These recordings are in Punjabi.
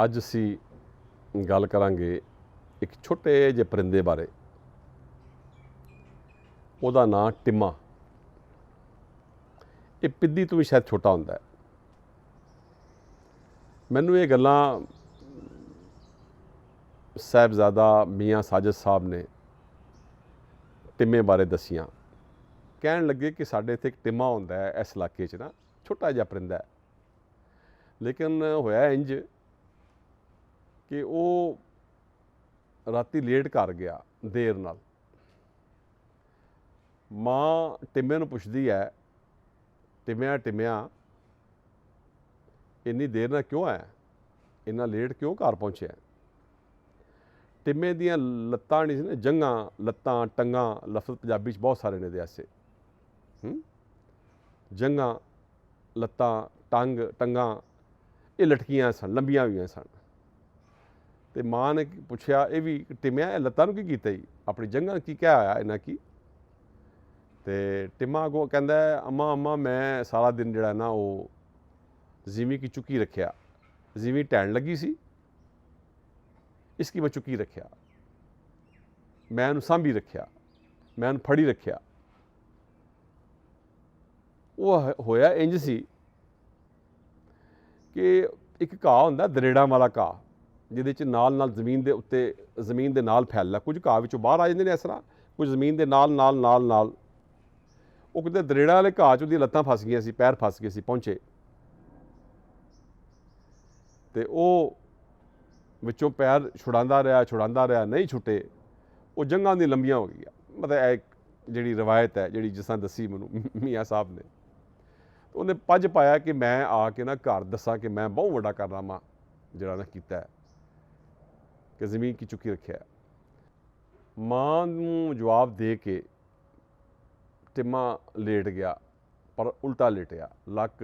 ਅੱਜ ਅਸੀਂ ਗੱਲ ਕਰਾਂਗੇ ਇੱਕ ਛੋਟੇ ਜਿਹੇ ਪਰਿੰਦੇ ਬਾਰੇ। ਉਹਦਾ ਨਾਂ ਟਿਮਾ। ਇਹ ਪਿੱਦੀ ਤੋਂ ਵੀ ਸ਼ਾਇਦ ਛੋਟਾ ਹੁੰਦਾ ਹੈ। ਮੈਨੂੰ ਇਹ ਗੱਲਾਂ ਸਾਹਿਬਜ਼ਾਦਾ ਮੀਆਂ ਸਾਜਿਦ ਸਾਹਿਬ ਨੇ ਟਿਮੇ ਬਾਰੇ ਦਸੀਆਂ। ਕਹਿਣ ਲੱਗੇ ਕਿ ਸਾਡੇ ਇੱਥੇ ਇੱਕ ਟਿਮਾ ਹੁੰਦਾ ਹੈ ਇਸ ਇਲਾਕੇ 'ਚ ਨਾ, ਛੋਟਾ ਜਿਹਾ ਪਰਿੰਦਾ ਹੈ। ਲੇਕਿਨ ਹੋਇਆ ਇੰਜ ਕਿ ਉਹ ਰਾਤੀ ਲੇਟ ਘਰ ਗਿਆ ਦੇਰ ਨਾਲ। ਮਾਂ ਟਿਮੇ ਨੂੰ ਪੁੱਛਦੀ ਹੈ, ਟਿਮਿਆ ਟਿਮਿਆ ਇੰਨੀ ਦੇਰ ਨਾਲ ਕਿਉਂ ਆਇਆ, ਇੰਨਾ ਲੇਟ ਕਿਉਂ ਘਰ ਪਹੁੰਚਿਆ। ਟਿਮੇ ਦੀਆਂ ਲੱਤਾਂ ਨਹੀਂ ਸੀ ਨਾ, ਜੰਘਾਂ, ਲੱਤਾਂ, ਟੰਗਾਂ, ਲਫ਼ਜ਼ ਪੰਜਾਬੀ 'ਚ ਬਹੁਤ ਸਾਰੇ ਨੇ ਇਹਦੇ ਵਾਸਤੇ। ਜੰਘਾਂ, ਲੱਤਾਂ, ਟੰਗਾਂ ਇਹ ਲਟਕੀਆਂ ਸਨ, ਲੰਬੀਆਂ ਹੋਈਆਂ ਸਨ। ਤੇ ਮਾਂ ਨੇ ਪੁੱਛਿਆ, ਇਹ ਵੀ ਟਿਮਿਆ ਇਹ ਲੱਤਾਂ ਨੂੰ ਕੀ ਕੀਤਾ ਜੀ, ਆਪਣੀ ਜੰਘਾਂ ਨੂੰ ਕੀ ਕਿਹਾ ਆਇਆ ਇਹਨਾਂ ਕੀ। ਤੇ ਟਿਮਾ ਅੱਗੋਂ ਕਹਿੰਦਾ, ਅੰਮਾ ਮੈਂ ਸਾਰਾ ਦਿਨ ਜਿਹੜਾ ਨਾ ਉਹ ਜ਼ਿਮੀ ਕੀ ਚੁੱਕੀ ਰੱਖਿਆ, ਜ਼ਿਮੀ ਢਹਿਣ ਲੱਗੀ ਸੀ, ਇਸकी मैं चुकी रखिया, मैं उन्हें सांभी रखिया, मैं उन्हें फड़ी रखिया। वो होया इंज सी कि एक घाह हुंदा दरेड़ा वाला घाह, जिहदे च नाल नाल जमीन दे उत्ते जमीन दे नाल फैलदा, कुछ घाह विचों बाहर आ जांदे ने इस तरह, कुछ जमीन दे नाल नाल नाल नाल। वो किते दरेड़ा वाले घाह च उहदियां लत्तां फस गईयां सी, पैर फस गए सी, पहुंचे ते ਉਹ ਵਿੱਚੋਂ ਪੈਰ ਛੁਡਾਉਂਦਾ ਰਿਹਾ, ਨਹੀਂ ਛੁੱਟੇ। ਉਹ ਜੰਘਾਂ ਦੀਆਂ ਲੰਬੀਆਂ ਹੋ ਗਈਆਂ। ਮਤਲਬ ਇਹ ਇੱਕ ਜਿਹੜੀ ਰਵਾਇਤ ਹੈ, ਜਿਹੜੀ ਜਿਸ ਤਰ੍ਹਾਂ ਦੱਸੀ ਮੈਨੂੰ ਮੀਆਂ ਸਾਹਿਬ ਨੇ, ਉਹਨੇ ਪੱਜ ਪਾਇਆ ਕਿ ਮੈਂ ਆ ਕੇ ਨਾ ਘਰ ਦੱਸਾਂ ਕਿ ਮੈਂ ਬਹੁਤ ਵੱਡਾ ਕਾਰਨਾਮਾ ਜਿਹੜਾ ਨਾ ਕੀਤਾ ਕਿ ਜ਼ਮੀਨ ਕੀ ਚੁੱਕੀ ਰੱਖਿਆ। ਮਾਂ ਨੂੰ ਜਵਾਬ ਦੇ ਕੇ ਟਿਮਾ ਲੇਟ ਗਿਆ, ਪਰ ਉਲਟਾ ਲੇਟਿਆ, ਲੱਕ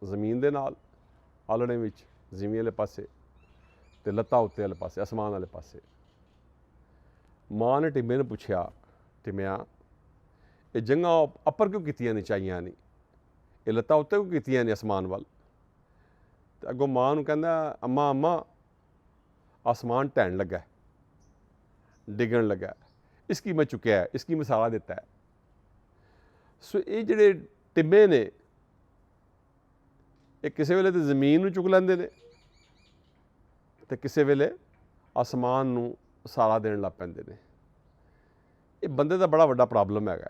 ਜ਼ਮੀਨ ਦੇ ਨਾਲ ਆਲਣੇ ਵਿੱਚ ਜ਼ਮੀਨ ਵਾਲੇ ਪਾਸੇ ਤੇ ਲੱਤਾਂ ਉੱਤੇ ਵਾਲੇ ਪਾਸੇ, ਅਸਮਾਨ ਵਾਲੇ ਪਾਸੇ। ਮਾਂ ਨੇ ਟਿਮੇ ਨੂੰ ਪੁੱਛਿਆ, ਟਿਮਿਆ ਇਹ ਜੰਘਾਂ ਅੱਪਰ ਕਿਉਂ ਕੀਤੀਆਂ ਨੇ, ਚਾਹੀਆਂ ਨਹੀਂ, ਇਹ ਲੱਤਾਂ ਉੱਤੇ ਕਿਉਂ ਕੀਤੀਆਂ ਨੇ ਅਸਮਾਨ ਵੱਲ। ਤੇ ਅੱਗੋਂ ਮਾਂ ਨੂੰ ਕਹਿੰਦਾ, ਅੰਮਾ ਆਸਮਾਨ ਢਹਿਣ ਲੱਗਾ, ਡਿੱਗਣ ਲੱਗਾ, ਇਸकी ਮੈਂ ਚੁੱਕਿਆ, ਇਸकी ਮੈਂ ਸਹਾਰਾ ਦਿੱਤਾ ਹੈ। ਸੋ ਇਹ ਜਿਹੜੇ ਟਿਮੇ ਨੇ ਇਹ ਕਿਸੇ ਵੇਲੇ ਤਾਂ ਜ਼ਮੀਨ ਨੂੰ ਚੁੱਕ ਲੈਂਦੇ ਨੇ ਤੇ ਕਿਸੇ ਵੇਲੇ ਆਸਮਾਨ ਨੂੰ ਸਹਾਰਾ ਦੇਣ ਲੱਗ ਪੈਂਦੇ ਨੇ। ਇਹ ਬੰਦੇ ਦਾ ਬੜਾ ਵੱਡਾ ਪ੍ਰੋਬਲਮ ਹੈਗਾ।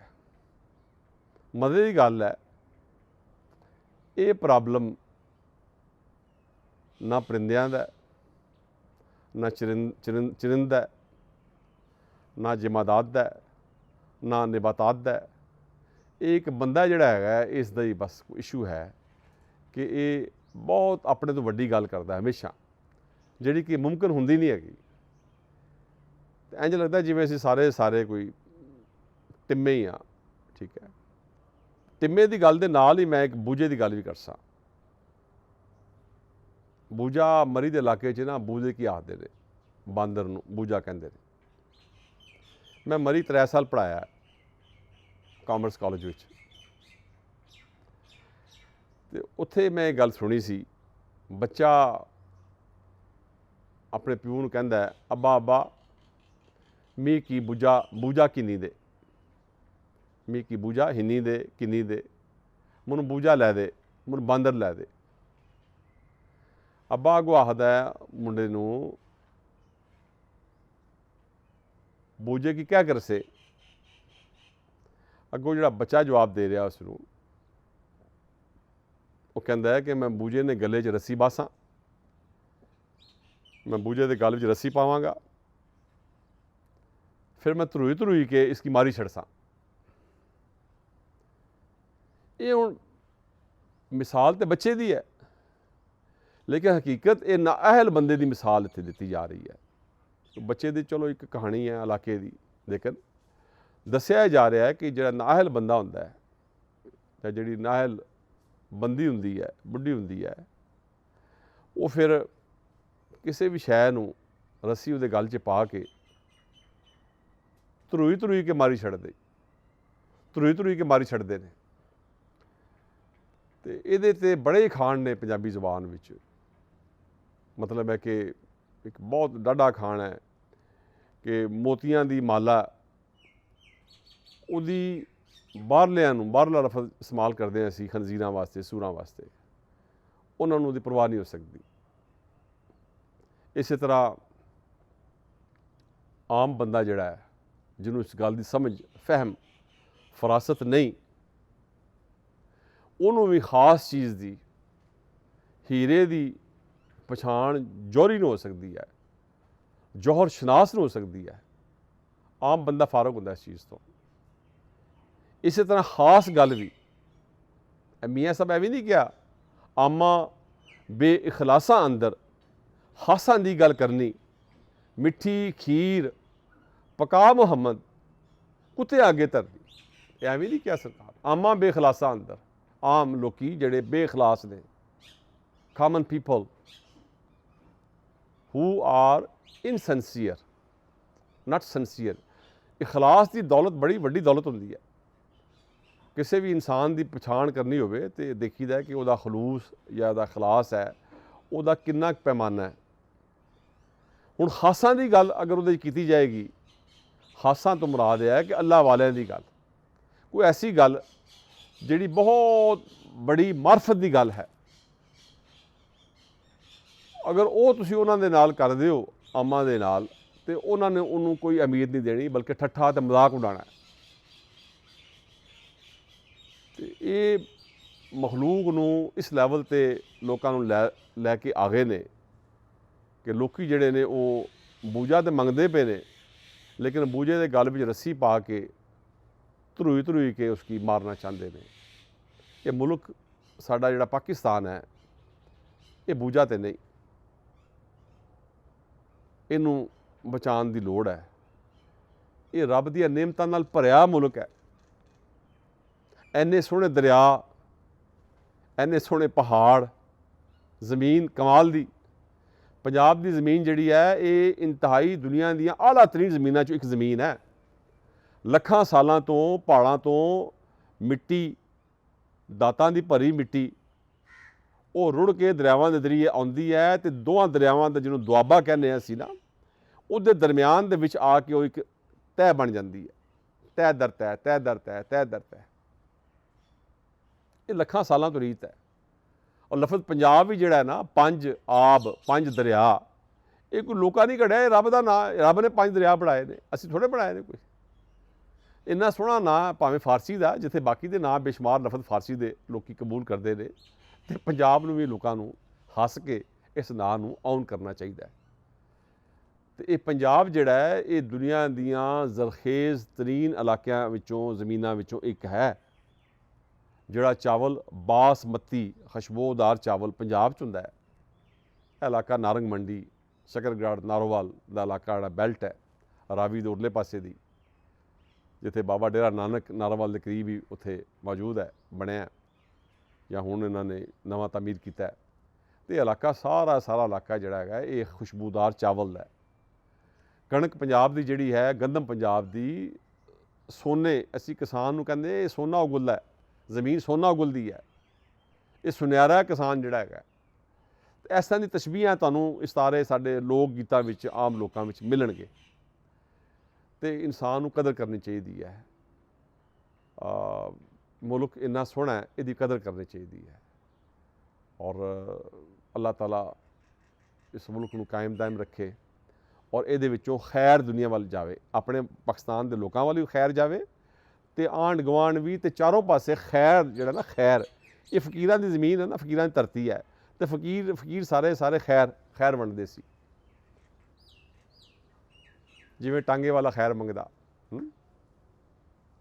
ਮਜ਼ੇ ਦੀ ਗੱਲ ਹੈ, ਇਹ ਪ੍ਰੋਬਲਮ ਨਾ ਪਰਿੰਦਿਆਂ ਦਾ, ਨਾ ਚਰਿੰਦਾ, ਨਾ ਜਮਾਦਾਤ ਦਾ, ਨਾ ਨਿਬਾਤਾਤ ਦਾ। ਇਹ ਇੱਕ ਬੰਦਾ ਜਿਹੜਾ ਹੈਗਾ, ਇਸ ਦਾ ਹੀ ਬਸ ਇਸ਼ੂ ਹੈ ਕਿ ਇਹ ਬਹੁਤ ਆਪਣੇ ਤੋਂ ਵੱਡੀ ਗੱਲ ਕਰਦਾ ਹਮੇਸ਼ਾ, ਜਿਹੜੀ ਕਿ ਮੁਮਕਿਨ ਹੁੰਦੀ ਨਹੀਂ ਹੈਗੀ। ਇੰਝ ਲੱਗਦਾ ਜਿਵੇਂ ਅਸੀਂ ਸਾਰੇ ਕੋਈ ਟਿਮੇ ਹੀ ਹਾਂ। ਠੀਕ ਹੈ, ਟਿਮੇ ਦੀ ਗੱਲ ਦੇ ਨਾਲ ਹੀ ਮੈਂ ਇੱਕ ਬੂਝੇ ਦੀ ਗੱਲ ਵੀ ਕਰ ਸਾਂ। ਬੂਝਾ ਮਰੀ ਦੇ ਇਲਾਕੇ 'ਚ ਨਾ, ਬੂਝੇ ਕੀ ਆਖਦੇ ਨੇ, ਬਾਂਦਰ ਨੂੰ ਬੂਝਾ ਕਹਿੰਦੇ ਨੇ। ਮੈਂ ਮਰੀ 3 ਸਾਲ ਪੜ੍ਹਾਇਆ ਕਾਮਰਸ ਕਾਲਜ ਵਿੱਚ, ਤੇ ਉੱਥੇ ਮੈਂ ਇਹ ਗੱਲ ਸੁਣੀ ਸੀ। ਬੱਚਾ ਆਪਣੇ ਪਿਓ ਨੂੰ ਕਹਿੰਦਾ, ਅੱਬਾ ਮੀਂਹ ਕੀ ਬੂਝਾ ਕਿੰਨੀ ਦੇ, ਮੀਂਹ ਕੀ ਬੂਝਾ ਹਿੰਨੀ ਦੇ ਕਿੰਨੀ ਦੇ, ਮੈਨੂੰ ਬੂਝਾ ਲੈ ਦੇ, ਮੈਨੂੰ ਬਾਂਦਰ ਲੈ ਦੇ। ਅੱਬਾ ਅੱਗੋਂ ਆਖਦਾ ਮੁੰਡੇ ਨੂੰ, ਬੂਝੇ ਕੀ ਕਿਆ ਕਰਸੇ। ਅੱਗੋਂ ਜਿਹੜਾ ਬੱਚਾ ਜਵਾਬ ਦੇ ਰਿਹਾ ਉਸ ਨੂੰ, ਉਹ ਕਹਿੰਦਾ ਹੈ ਕਿ ਮੈਂ ਬੂਝੇ ਨੇ ਗਲੇ 'ਚ ਰੱਸੀ ਬਾਸਾਂ, मैं बूझे के गल में रस्सी पावांगा, फिर मैं धरुई के इसकी मारी छड़सा। ये हुण मिसाल तो बच्चे दी है, लेकिन हकीकत ये नाअहल बंदे की मिसाल इत्थे दित्ती जा रही है। तो बच्चे की चलो एक कहानी है इलाके की, लेकिन दस्सिया जा रहा है कि जिहड़ा नाअहल बंदा हुंदा है, जां जिहड़ी नाअहल बंदी हुंदी है, बुढ़ी हुंदी है, वो फिर किसी भी शै नूं रस्सी उहदे गल च पा के धरुई के मारी छड़दे, धरुई के मारी छड़दे ने। ते इहदे ते बड़े खान ने पंजाबी ज़बान विच, मतलब है कि एक बहुत डाढ़ा खान है कि मोतियां दी माला ਉਹਦੀ ਬਾਹਰਲਿਆਂ ਨੂੰ ਬਾਹਰਲਾ ਲਫ਼ਜ਼ ਇਸਤੇਮਾਲ ਕਰਦੇ ਹਾਂ ਅਸੀਂ ਖਨਜ਼ੀਰਾਂ ਵਾਸਤੇ, ਸੂਰਾਂ ਵਾਸਤੇ, ਉਹਨਾਂ ਨੂੰ ਉਹਦੀ ਪਰਵਾਹ ਨਹੀਂ ਹੋ ਸਕਦੀ। ਇਸੇ ਤਰ੍ਹਾਂ ਆਮ ਬੰਦਾ ਜਿਹੜਾ ਹੈ, ਜਿਹਨੂੰ ਇਸ ਗੱਲ ਦੀ ਸਮਝ, ਫਹਿਮ, ਫਰਾਸਤ ਨਹੀਂ, ਉਹਨੂੰ ਵੀ ਖਾਸ ਚੀਜ਼ ਦੀ, ਹੀਰੇ ਦੀ ਪਛਾਣ ਜੌਹਰੀ ਨੂੰ ਹੋ ਸਕਦੀ ਹੈ, ਜੌਹਰ ਸ਼ਨਾਸ ਨੂੰ ਹੋ ਸਕਦੀ ਹੈ। ਆਮ ਬੰਦਾ ਫਾਰਗ ਹੁੰਦਾ ਇਸ ਚੀਜ਼ ਤੋਂ। ਇਸੇ ਤਰ੍ਹਾਂ ਖਾਸ ਗੱਲ ਵੀ ਮੀਆਂ ਸਾਹਿਬ ਐਵੇਂ ਨਹੀਂ ਕਿਹਾ ਆਮਾ ਬੇਇਖਲਾਸਾਂ ਅੰਦਰ ਹਾਸਾਂ ਦੀ ਗੱਲ ਕਰਨੀ, ਮਿੱਠੀ ਖੀਰ ਪਕਾ ਮੁਹੰਮਦ ਕੁੱਤੇ ਅੱਗੇ ਧਰਨੀ, ਐਵੇਂ ਨਹੀਂ ਕਿਹਾ ਸਰਕਾਰ। ਆਮਾ ਬੇਖਲਾਸਾਂ ਅੰਦਰ, ਆਮ ਲੋਕੀ ਜਿਹੜੇ ਬੇਖਲਾਸ ਨੇ, common people who are insincere not sincere. ਇਖਲਾਸ ਦੀ ਦੌਲਤ ਬੜੀ ਵੱਡੀ ਦੌਲਤ ਹੁੰਦੀ ਹੈ। ਕਿਸੇ ਵੀ ਇਨਸਾਨ ਦੀ ਪਛਾਣ ਕਰਨੀ ਹੋਵੇ ਤੇ ਦੇਖੀਦਾ ਕਿ ਉਹਦਾ ਖਲੂਸ ਜਾਂ ਉਹਦਾ ਖਲਾਸ ਹੈ, ਉਹਦਾ ਕਿੰਨਾ ਪੈਮਾਨਾ ਹੈ। ਹੁਣ ਖਾਸਾਂ ਦੀ ਗੱਲ ਅਗਰ ਉਹਦੇ 'ਚ ਕੀਤੀ ਜਾਏਗੀ, ਖਾਸਾਂ ਤੋਂ ਮੁਰਾਦ ਹੈ ਕਿ ਅੱਲਾ ਵਾਲਿਆਂ ਦੀ ਗੱਲ, ਕੋਈ ਐਸੀ ਗੱਲ ਜਿਹੜੀ ਬਹੁਤ ਬੜੀ ਮਾਰਫਤ ਦੀ ਗੱਲ ਹੈ, ਅਗਰ ਉਹ ਤੁਸੀਂ ਉਹਨਾਂ ਦੇ ਨਾਲ ਕਰਦੇ ਹੋ, ਆਮਾਂ ਦੇ ਨਾਲ, ਤੇ ਉਹਨਾਂ ਨੇ ਉਹਨੂੰ ਕੋਈ ਅਹਿਮੀਅਤ ਨਹੀਂ ਦੇਣੀ, ਬਲਕਿ ਠੱਠਾ ਤੇ ਮਜ਼ਾਕ ਉਡਾਉਣਾ। ਤੇ ਇਹ ਮਖਲੂਕ ਨੂੰ ਇਸ ਲੈਵਲ 'ਤੇ ਲੋਕਾਂ ਨੂੰ ਲੈ ਕੇ ਆ ਗਏ ਨੇ ਕਿ ਲੋਕੀ ਜਿਹੜੇ ਨੇ ਉਹ ਬੂਝਾ ਤਾਂ ਮੰਗਦੇ ਪਏ ਨੇ, ਲੇਕਿਨ ਬੂਝੇ ਦੇ ਗਲ ਵਿੱਚ ਰੱਸੀ ਪਾ ਕੇ ਧਰੂਈ ਕੇ ਉਸकी ਮਾਰਨਾ ਚਾਹੁੰਦੇ ਨੇ। ਇਹ ਮੁਲਕ ਸਾਡਾ ਜਿਹੜਾ ਪਾਕਿਸਤਾਨ ਹੈ, ਇਹ ਬੂਝਾ ਤੇ ਨਹੀਂ, ਇਹਨੂੰ ਬਚਾਉਣ ਦੀ ਲੋੜ ਹੈ। ਇਹ ਰੱਬ ਦੀਆਂ ਨਿਅਮਤਾਂ ਨਾਲ ਭਰਿਆ ਮੁਲਕ ਹੈ। ਇੰਨੇ ਸੋਹਣੇ ਦਰਿਆ, ਇੰਨੇ ਸੋਹਣੇ ਪਹਾੜ, ਜ਼ਮੀਨ ਕਮਾਲ ਦੀ। ਪੰਜਾਬ ਦੀ ਜ਼ਮੀਨ ਜਿਹੜੀ ਹੈ ਇਹ ਇੰਤਹਾਈ ਦੁਨੀਆ ਦੀਆਂ ਆਲਾ ਤਰੀਨ ਜ਼ਮੀਨਾਂ 'ਚੋਂ ਇੱਕ ਜ਼ਮੀਨ ਹੈ। ਲੱਖਾਂ ਸਾਲਾਂ ਤੋਂ ਪਹਾੜਾਂ ਤੋਂ ਮਿੱਟੀ, ਦਾਤਾਂ ਦੀ ਭਰੀ ਮਿੱਟੀ, ਉਹ ਰੁੜ ਕੇ ਦਰਿਆਵਾਂ ਦੇ ਜ਼ਰੀਏ ਆਉਂਦੀ ਹੈ ਤੇ ਦੋਵਾਂ ਦਰਿਆਵਾਂ ਦਾ ਜਿਹਨੂੰ ਦੁਆਬਾ ਕਹਿੰਦੇ ਹਾਂ ਅਸੀਂ ਨਾ, ਉਹਦੇ ਦਰਮਿਆਨ ਦੇ ਵਿੱਚ ਆ ਕੇ ਉਹ ਇੱਕ ਤਹਿ ਬਣ ਜਾਂਦੀ ਹੈ। ਤਹਿ ਦਰ ਤਹਿ, ਤਹਿ ਦਰ ਤਹਿ, ਤਹਿ ਦਰ ਤਹਿ। ਇਹ ਲੱਖਾਂ ਸਾਲਾਂ ਤੋਂ ਰੀਤ ਹੈ। ਔਰ ਲਫ਼ਜ਼ ਪੰਜਾਬ ਵੀ ਜਿਹੜਾ ਹੈ ਨਾ, ਪੰਜ ਆਬ, ਪੰਜ ਦਰਿਆ, ਇਹ ਕੋਈ ਲੋਕਾਂ ਨਹੀਂ ਘੜਿਆ, ਇਹ ਰੱਬ ਦਾ ਨਾਂ। ਰੱਬ ਨੇ ਪੰਜ ਦਰਿਆ ਬਣਾਏ ਨੇ, ਅਸੀਂ ਥੋੜ੍ਹੇ ਬਣਾਏ ਨੇ। ਕੋਈ ਇੰਨਾ ਸੋਹਣਾ ਨਾਂ ਭਾਵੇਂ ਫਾਰਸੀ ਦਾ, ਜਿੱਥੇ ਬਾਕੀ ਦੇ ਨਾਂ ਬੇਸ਼ੁਮਾਰ ਲਫ਼ਜ਼ ਫਾਰਸੀ ਦੇ ਲੋਕੀ ਕਬੂਲ ਕਰਦੇ ਨੇ, ਤੇ ਪੰਜਾਬ ਨੂੰ ਵੀ ਲੋਕਾਂ ਨੂੰ ਹੱਸ ਕੇ ਇਸ ਨਾਂ ਨੂੰ ਔਨ ਕਰਨਾ ਚਾਹੀਦਾ ਹੈ। ਤੇ ਇਹ ਪੰਜਾਬ ਜਿਹੜਾ ਹੈ ਇਹ ਦੁਨੀਆ ਦੀਆਂ ਜ਼ਰਖੇਜ਼ ਤਰੀਨ ਇਲਾਕਿਆਂ ਵਿੱਚੋਂ, ਜ਼ਮੀਨਾਂ ਵਿੱਚੋਂ ਇੱਕ ਹੈ। ਜਿਹੜਾ ਚਾਵਲ ਬਾਸਮਤੀ ਖੁਸ਼ਬੂਦਾਰ ਚਾਵਲ ਪੰਜਾਬ 'ਚ ਹੁੰਦਾ ਹੈ। ਇਹ ਇਲਾਕਾ ਨਾਰੰਗ ਮੰਡੀ, ਸ਼ਕਰਗੜ੍ਹ, ਨਾਰੋਵਾਲ ਦਾ ਇਲਾਕਾ ਜਿਹੜਾ ਬੈਲਟ ਹੈ, ਰਾਵੀ ਦੇ ਉਰਲੇ ਪਾਸੇ ਦੀ, ਜਿੱਥੇ ਬਾਬਾ ਡੇਰਾ ਨਾਨਕ ਨਾਰੋਵਾਲ ਦੇ ਕਰੀਬ ਹੀ ਉੱਥੇ ਮੌਜੂਦ ਹੈ, ਬਣਿਆ ਜਾਂ ਹੁਣ ਇਹਨਾਂ ਨੇ ਨਵਾਂ ਤਾਮੀਰ ਕੀਤਾ ਹੈ। ਅਤੇ ਇਹ ਇਲਾਕਾ ਸਾਰਾ ਇਲਾਕਾ ਜਿਹੜਾ ਹੈਗਾ ਇਹ ਖੁਸ਼ਬੂਦਾਰ ਚਾਵਲ ਦਾ ਹੈ। ਕਣਕ ਪੰਜਾਬ ਦੀ ਜਿਹੜੀ ਹੈ, ਗੰਦਮ ਪੰਜਾਬ ਦੀ, ਸੋਨੇ, ਅਸੀਂ ਕਿਸਾਨ ਨੂੰ ਕਹਿੰਦੇ ਇਹ ਸੋਨਾ ਉਗਲਦਾ ਹੈ, ਜ਼ਮੀਨ ਸੋਨਾ ਉਗਲਦੀ ਹੈ, ਇਹ ਸੁਨਿਆਰਾ ਕਿਸਾਨ ਜਿਹੜਾ ਹੈਗਾ। ਇਸ ਤਰ੍ਹਾਂ ਦੀ ਤਸ਼ਬੀਹਾਂ ਤੁਹਾਨੂੰ ਇਸਤਾਰੇ ਸਾਡੇ ਲੋਕ ਗੀਤਾਂ ਵਿੱਚ, ਆਮ ਲੋਕਾਂ ਵਿੱਚ ਮਿਲਣਗੇ। ਅਤੇ ਇਨਸਾਨ ਨੂੰ ਕਦਰ ਕਰਨੀ ਚਾਹੀਦੀ ਹੈ। ਮੁਲਕ ਇੰਨਾ ਸੋਹਣਾ ਹੈ, ਇਹਦੀ ਕਦਰ ਕਰਨੀ ਚਾਹੀਦੀ ਹੈ। ਔਰ ਅੱਲਾਹ ਤਾਲਾ ਇਸ ਮੁਲਕ ਨੂੰ ਕਾਇਮ ਦਾਇਮ ਰੱਖੇ ਔਰ ਇਹਦੇ ਵਿੱਚੋਂ ਖੈਰ ਦੁਨੀਆ ਵੱਲ ਜਾਵੇ, ਆਪਣੇ ਪਾਕਿਸਤਾਨ ਦੇ ਲੋਕਾਂ ਵੱਲ ਵੀ ਖੈਰ ਜਾਵੇ ਤੇ ਆਂਢ ਗੁਆਂਢ ਵੀ, ਤੇ ਚਾਰੋਂ ਪਾਸੇ ਖੈਰ ਜਿਹੜਾ ਨਾ, ਖੈਰ, ਇਹ ਫਕੀਰਾਂ ਦੀ ਜ਼ਮੀਨ ਹੈ ਨਾ, ਫਕੀਰਾਂ ਦੀ ਧਰਤੀ ਹੈ, ਤੇ ਫਕੀਰ ਸਾਰੇ ਖੈਰ ਵੰਡਦੇ ਸੀ, ਜਿਵੇਂ ਟਾਂਗੇ ਵਾਲਾ ਖੈਰ ਮੰਗਦਾ।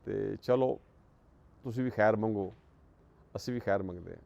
ਤੇ ਚਲੋ ਤੁਸੀਂ ਵੀ ਖੈਰ ਮੰਗੋ, ਅਸੀਂ ਵੀ ਖੈਰ ਮੰਗਦੇ ਹਾਂ।